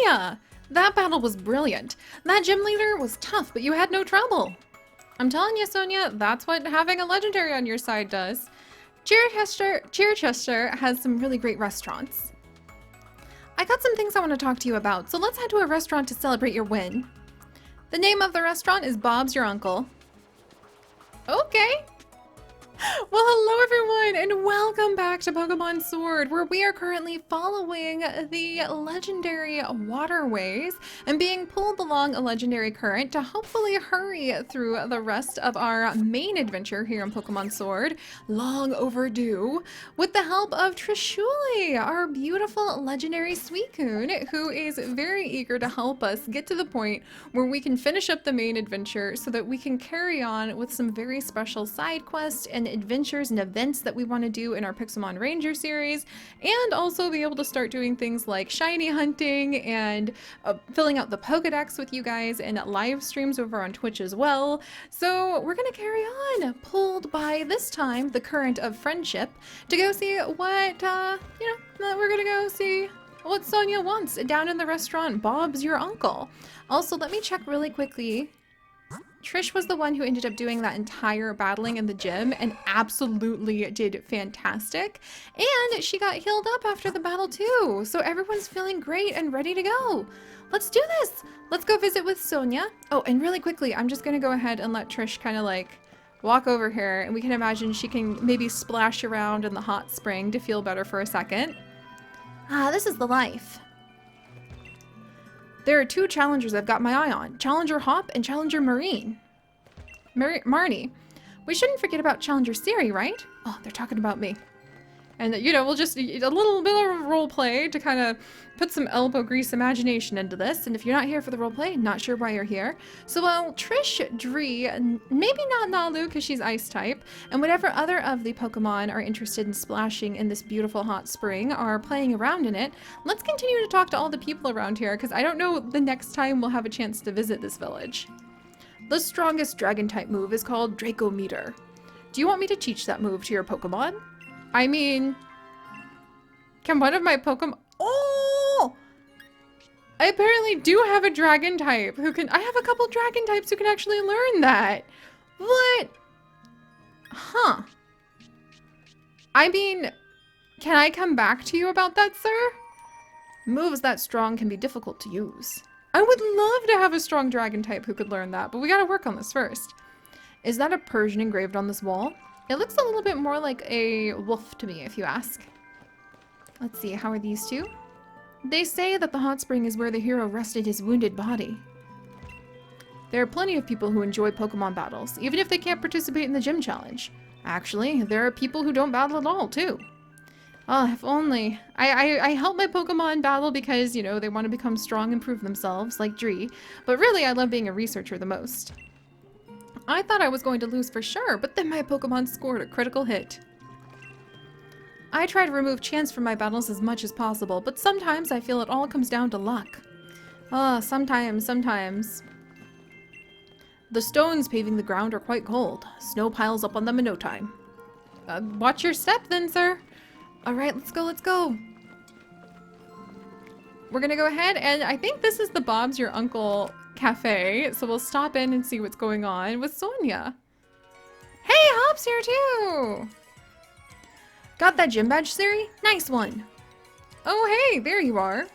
Sonia! That battle was brilliant. That gym leader was tough, but you had no trouble. I'm telling you, Sonia, that's what having a legendary on your side does. Circhester has some really great restaurants. I got some things I want to talk to you about, so let's head to a restaurant to celebrate your win. The name of the restaurant is Bob's Your Uncle. Okay. Well, hello everyone, and welcome back to Pokemon Sword, where we are currently following the legendary waterways and being pulled along a legendary current to hopefully hurry through the rest of our main adventure here in Pokemon Sword, long overdue, with the help of Trishuli, our beautiful legendary Suicune, who is very eager to help us get to the point where we can finish up the main adventure so that we can carry on with some very special side quests and adventures and events that we want to do in our Pixelmon Ranger series, and also be able to start doing things like shiny hunting and filling out the Pokedex with you guys and live streams over on Twitch as well. So we're gonna carry on, pulled by this time the current of friendship, to go see what we're gonna go see what Sonia wants down in the restaurant Bob's Your Uncle. Also, let me check really quickly. Trish was the one who ended up doing that entire battling in the gym and absolutely did fantastic. And she got healed up after the battle too. So everyone's feeling great and ready to go. Let's do this. Let's go visit with Sonia. Oh, and really quickly, I'm just going to go ahead and let Trish kind of like walk over here, and we can imagine she can maybe splash around in the hot spring to feel better for a second. Ah, this is the life. There are two challengers I've got my eye on. Challenger Hop and Challenger Marine. Marnie. We shouldn't forget about Challenger Siri, right? Oh, they're talking about me. And, you know, we'll just, a little bit of role play to kind of put some elbow grease imagination into this. And if you're not here for the role play, not sure why you're here. So, well, Trish, Dree, maybe not Nalu because she's ice type, and whatever other of the Pokemon are interested in splashing in this beautiful hot spring are playing around in it, let's continue to talk to all the people around here because I don't know the next time we'll have a chance to visit this village. The strongest dragon type move is called Draco Meter. Do you want me to teach that move to your Pokemon? I mean, can one of my Pokemon... Oh! I apparently do have a dragon type who can... I have a couple dragon types who can actually learn that. What? Huh. I mean, can I come back to you about that, sir? Moves that strong can be difficult to use. I would love to have a strong dragon type who could learn that, but we gotta work on this first. Is that a Persian engraved on this wall? It looks a little bit more like a wolf to me, if you ask. Let's see, how are these two? They say that the hot spring is where the hero rested his wounded body. There are plenty of people who enjoy Pokemon battles, even if they can't participate in the gym challenge. Actually, there are people who don't battle at all, too. Oh, if only. I help my Pokemon battle because, you know, they want to become strong and prove themselves, like Dree, but really I love being a researcher the most. I thought I was going to lose for sure, but then my Pokemon scored a critical hit. I try to remove chance from my battles as much as possible, but sometimes I feel it all comes down to luck. Sometimes. The stones paving the ground are quite cold. Snow piles up on them in no time. Watch your step then, sir. Alright, let's go. We're gonna go ahead, and I think this is the Bob's Your Uncle cafe, so we'll stop in and see what's going on with Sonia. Hey, Hop's here too! Got that gym badge, Siri? Nice one! Oh hey, there you are!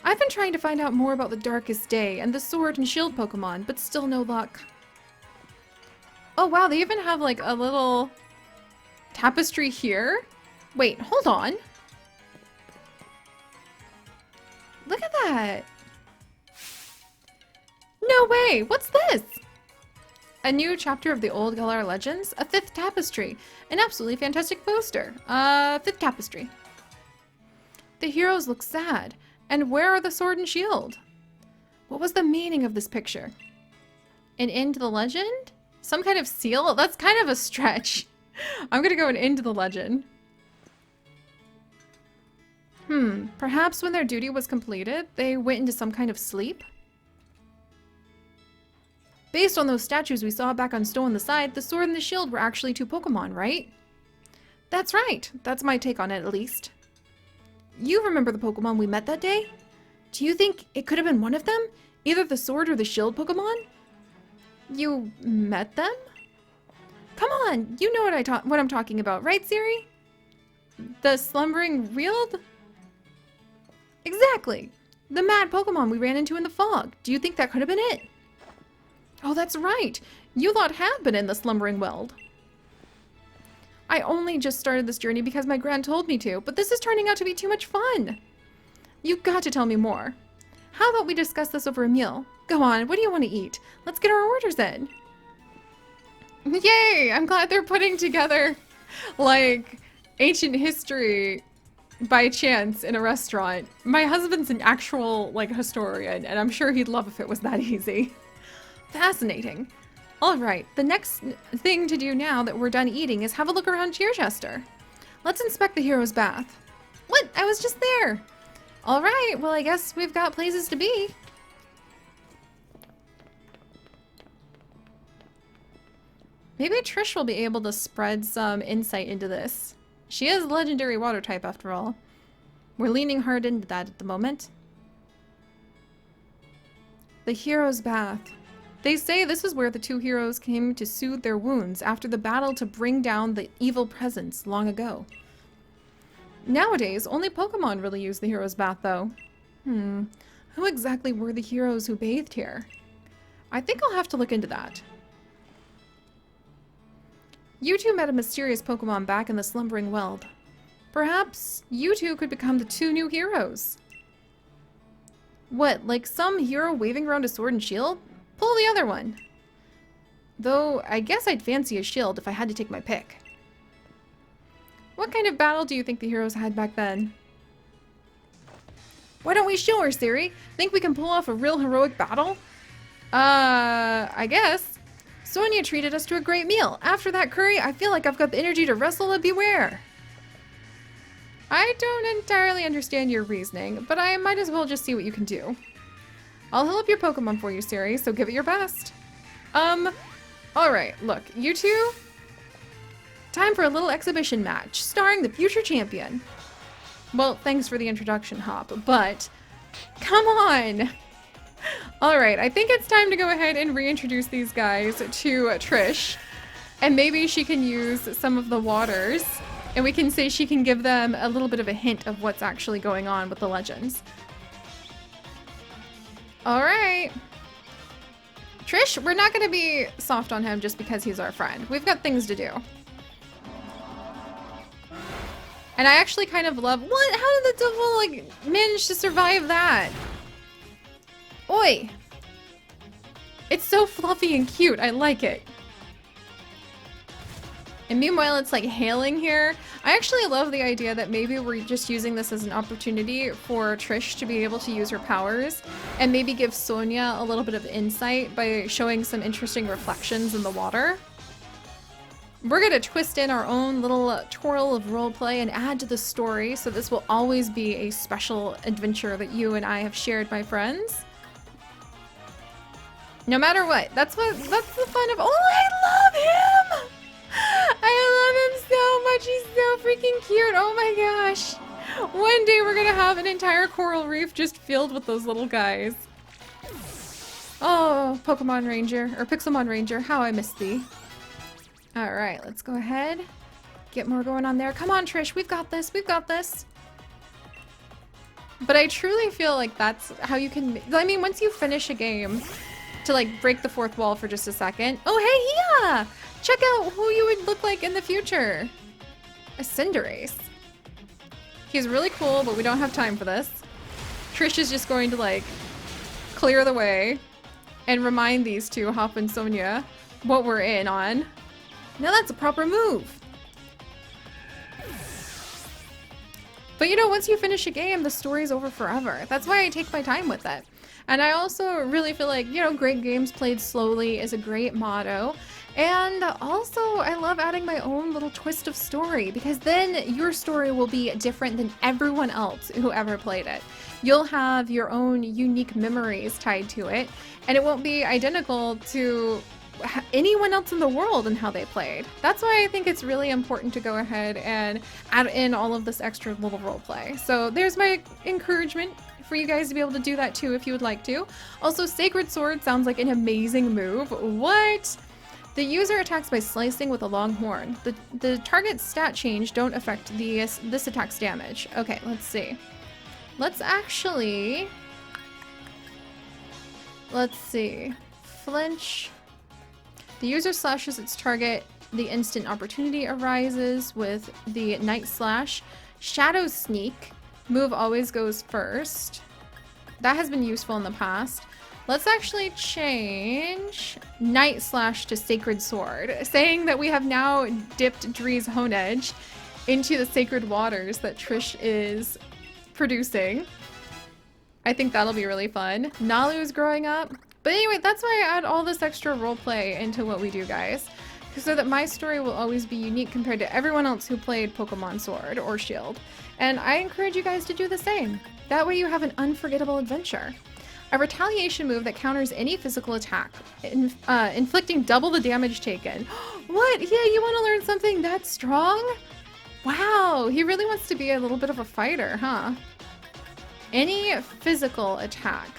I've been trying to find out more about the Darkest Day and the Sword and Shield Pokemon, but still no luck. Oh wow, they even have like a little tapestry here? Wait, hold on. Look at that! No way! What's this? A new chapter of the old Galar Legends? A 5th tapestry. An absolutely fantastic poster. 5th tapestry. The heroes look sad. And where are the sword and shield? What was the meaning of this picture? An end to the legend? Some kind of seal? That's kind of a stretch. I'm gonna go an end to the legend. Perhaps when their duty was completed, they went into some kind of sleep? Based on those statues we saw back on Stow on the Side, the sword and the shield were actually 2 Pokemon, right? That's right. That's my take on it, at least. you remember the Pokemon we met that day? Do you think it could have been one of them? Either the sword or the shield Pokemon? You met them? Come on, you know what I'm talking about, right, Siri? The slumbering Reeld? Exactly. The mad Pokemon we ran into in the fog. Do you think that could have been it? Oh, that's right. You lot had been in the slumbering weld. I only just started this journey because my gran told me to, but this is turning out to be too much fun. You've got to tell me more. How about we discuss this over a meal? Go on, what do you want to eat? Let's get our orders in. Yay! I'm glad they're putting together, like, ancient history by chance in a restaurant. My husband's an actual, like, historian, and I'm sure he'd love if it was that easy. Fascinating. Alright, the next thing to do now that we're done eating is have a look around Circhester. Let's inspect the hero's bath. What? I was just there! Alright, well I guess we've got places to be. Maybe Trish will be able to spread some insight into this. She is legendary water type after all. We're leaning hard into that at the moment. The hero's bath. They say this is where the two heroes came to soothe their wounds after the battle to bring down the evil presence long ago. Nowadays, only Pokemon really use the hero's bath though. Who exactly were the heroes who bathed here? I think I'll have to look into that. You two met a mysterious Pokemon back in the slumbering weld. Perhaps you two could become the two new heroes. What, like some hero waving around a sword and shield? Pull the other one. Though, I guess I'd fancy a shield if I had to take my pick. What kind of battle do you think the heroes had back then? Why don't we show her, Siri? Think we can pull off a real heroic battle? I guess. Sonia treated us to a great meal. After that curry, I feel like I've got the energy to wrestle a beware. I don't entirely understand your reasoning, but I might as well just see what you can do. I'll heal up your Pokemon for you, Siri, so give it your best. Alright, look, you two. Time for a little exhibition match, starring the future champion. Well, thanks for the introduction, Hop, but come on! Alright, I think it's time to go ahead and reintroduce these guys to Trish. And maybe she can use some of the waters, and we can say she can give them a little bit of a hint of what's actually going on with the legends. Alright. Trish, we're not going to be soft on him just because he's our friend. We've got things to do. And I actually kind of love... What? How did the devil, like, manage to survive that? Oi! It's so fluffy and cute. I like it. And meanwhile, it's like hailing here. I actually love the idea that maybe we're just using this as an opportunity for Trish to be able to use her powers and maybe give Sonia a little bit of insight by showing some interesting reflections in the water. We're gonna twist in our own little twirl of roleplay and add to the story, so this will always be a special adventure that you and I have shared, my friends. No matter what, that's the fun of. Oh, I love him! I love him so much. He's so freaking cute. Oh my gosh. One day we're gonna have an entire coral reef just filled with those little guys. Oh, Pokemon Ranger, or Pixelmon Ranger, how I miss thee. Alright, let's go ahead. Get more going on there. Come on, Trish, we've got this. We've got this. But I truly feel like that's how you can... I mean, once you finish a game, to like break the fourth wall for just a second. Oh, hey, yeah! Check out who you would look like in the future. A Cinderace. He's really cool, but we don't have time for this. Trish is just going to like clear the way and remind these two, Hop and Sonia, what we're in on. Now that's a proper move. But you know, once you finish a game, the story's over forever. That's why I take my time with it. And I also really feel like, you know, great games played slowly is a great motto. And also, I love adding my own little twist of story, because then your story will be different than everyone else who ever played it. You'll have your own unique memories tied to it, and it won't be identical to anyone else in the world and how they played. That's why I think it's really important to go ahead and add in all of this extra little role play. So there's my encouragement for you guys to be able to do that too if you would like to. Also, Sacred Sword sounds like an amazing move. What? The user attacks by slicing with a long horn. The target's stat change don't affect this attack's damage. Okay, let's see. Let's actually... Let's see. Flinch. The user slashes its target. The instant opportunity arises with the Night Slash. Shadow Sneak. Move always goes first. That has been useful in the past. Let's actually change Night Slash to Sacred Sword, saying that we have now dipped Dree's Hone Edge into the sacred waters that Trish is producing. I think that'll be really fun. Nalu's growing up. But anyway, that's why I add all this extra roleplay into what we do, guys. So that my story will always be unique compared to everyone else who played Pokemon Sword or Shield. And I encourage you guys to do the same. That way you have an unforgettable adventure. A retaliation move that counters any physical attack, inflicting double the damage taken. What? Yeah, you want to learn something that strong? Wow, he really wants to be a little bit of a fighter, huh? Any physical attack.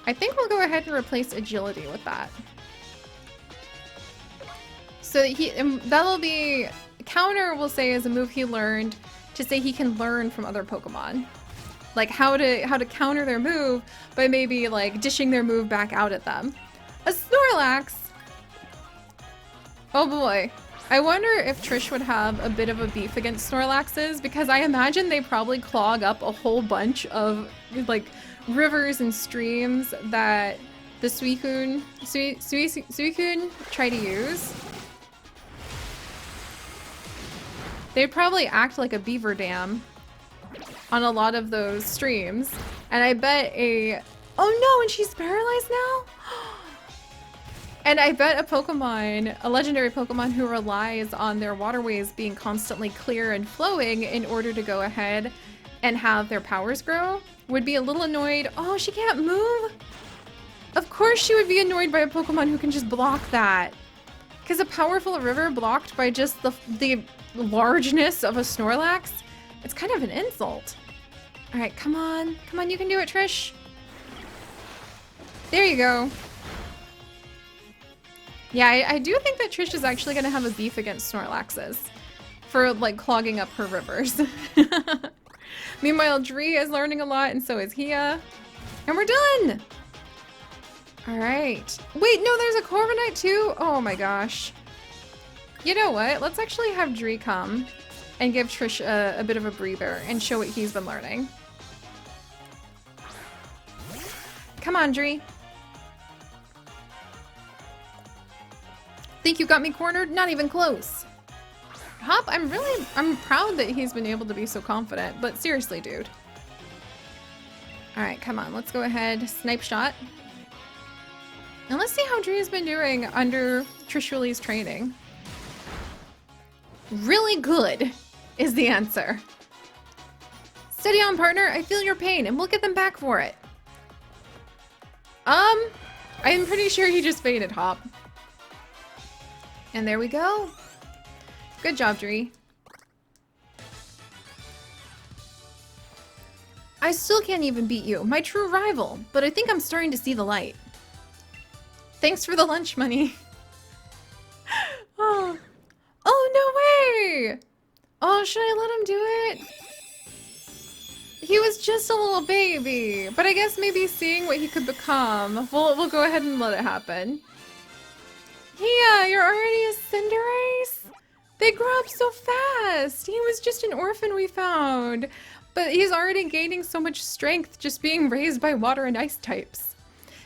I think we'll go ahead and replace agility with that. So that'll be, counter we'll say is a move he learned to say he can learn from other Pokemon. Like how to counter their move by maybe like dishing their move back out at them. A Snorlax. Oh boy. I wonder if Trish would have a bit of a beef against Snorlaxes, because I imagine they probably clog up a whole bunch of like rivers and streams that the Suicune try to use. They'd probably act like a beaver dam on a lot of those streams. And I bet oh no, and she's paralyzed now? And I bet a legendary Pokemon who relies on their waterways being constantly clear and flowing in order to go ahead and have their powers grow would be a little annoyed. Oh, she can't move? Of course she would be annoyed by a Pokemon who can just block that. Because a powerful river blocked by just the largeness of a Snorlax, it's kind of an insult. All right, come on. Come on, you can do it, Trish. There you go. Yeah, I do think that Trish is actually going to have a beef against Snorlaxes for, like, clogging up her rivers. Meanwhile, Dree is learning a lot, and so is Hia. And we're done! Alright. Wait, no, there's a Corviknight too? Oh my gosh. You know what? Let's actually have Dree come and give Trish a bit of a breather and show what he's been learning. Come on, Dree. Think you got me cornered? Not even close. Hop, I'm proud that he's been able to be so confident, but seriously, dude. All right, come on, let's go ahead. Snipe shot. And let's see how Dree's been doing under Trishully's training. Really good is the answer. Steady on, partner. I feel your pain, and we'll get them back for it. I'm pretty sure he just fainted, Hop. And there we go. Good job, Dree. I still can't even beat you, my true rival, but I think I'm starting to see the light. Thanks for the lunch money. Oh, no way! Oh, should I let him do it? He was just a little baby, but I guess maybe seeing what he could become, we'll go ahead and let it happen. Yeah, you're already a Cinderace? They grow up so fast. He was just an orphan we found. But he's already gaining so much strength just being raised by water and ice types.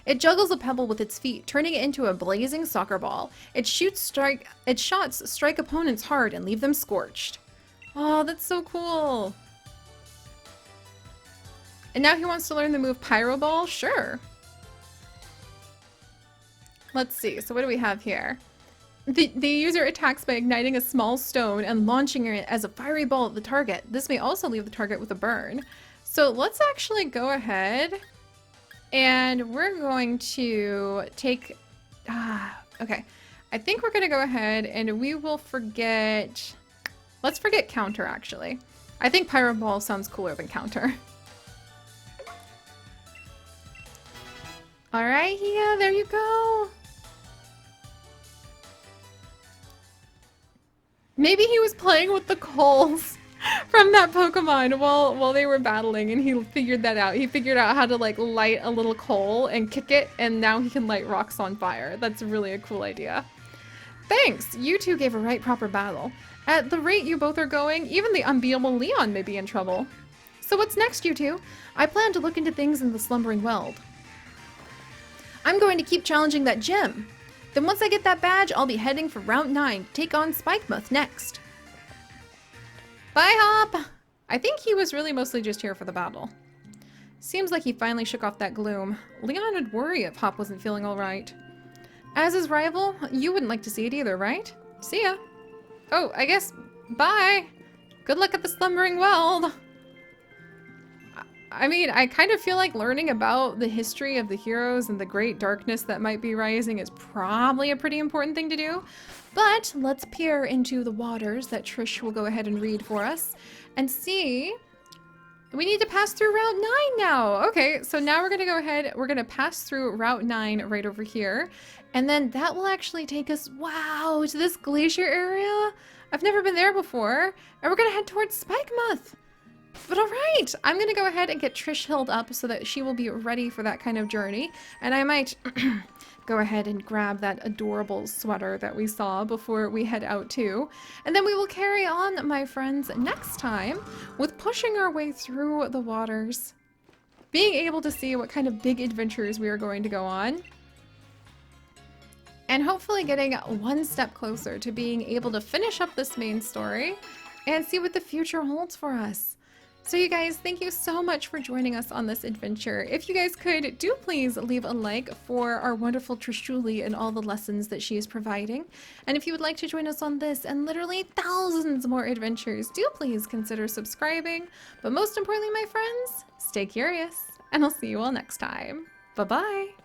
It juggles a pebble with its feet, turning it into a blazing soccer ball. Its shots strike opponents hard and leave them scorched. Oh, that's so cool. And now he wants to learn the move Pyro Ball? Sure. Let's see, so what do we have here? The user attacks by igniting a small stone and launching it as a fiery ball at the target. This may also leave the target with a burn. So let's actually go ahead and we're going to take Okay. I think we're gonna go ahead and we will forget... Let's forget counter, actually. I think Pyro Ball sounds cooler than counter. Alright, yeah, there you go. Maybe he was playing with the coals from that Pokemon while they were battling, and he figured that out. He figured out how to like light a little coal and kick it, and now he can light rocks on fire. That's really a cool idea. Thanks! You two gave a right proper battle. At the rate you both are going, even the unbeatable Leon may be in trouble. So what's next, you two? I plan to look into things in the Slumbering Weld. I'm going to keep challenging that gym. Then once I get that badge, I'll be heading for Route 9 to take on Spikemuth next. Bye, Hop! I think he was really mostly just here for the battle. Seems like he finally shook off that gloom. Leon would worry if Hop wasn't feeling alright. As his rival, you wouldn't like to see it either, right? See ya. Oh, I guess bye. Good luck at the Slumbering Weld. I mean, I kind of feel like learning about the history of the heroes and the great darkness that might be rising is probably a pretty important thing to do. But let's peer into the waters that Trish will go ahead and read for us and see. We need to pass through Route 9 now. Okay, so now we're going to go ahead. We're going to pass through Route 9 right over here. And then that will actually take us, wow, to this glacier area. I've never been there before. And we're going to head towards Spikemuth. But all right, I'm going to go ahead and get Trish healed up so that she will be ready for that kind of journey. And I might go ahead and grab that adorable sweater that we saw before we head out too. And then we will carry on, my friends, next time with pushing our way through the waters, being able to see what kind of big adventures we are going to go on, and hopefully getting one step closer to being able to finish up this main story and see what the future holds for us. So you guys, thank you so much for joining us on this adventure. If you guys could, do please leave a like for our wonderful Trishuli and all the lessons that she is providing. And if you would like to join us on this and literally thousands more adventures, do please consider subscribing. But most importantly, my friends, stay curious, and I'll see you all next time. Bye-bye.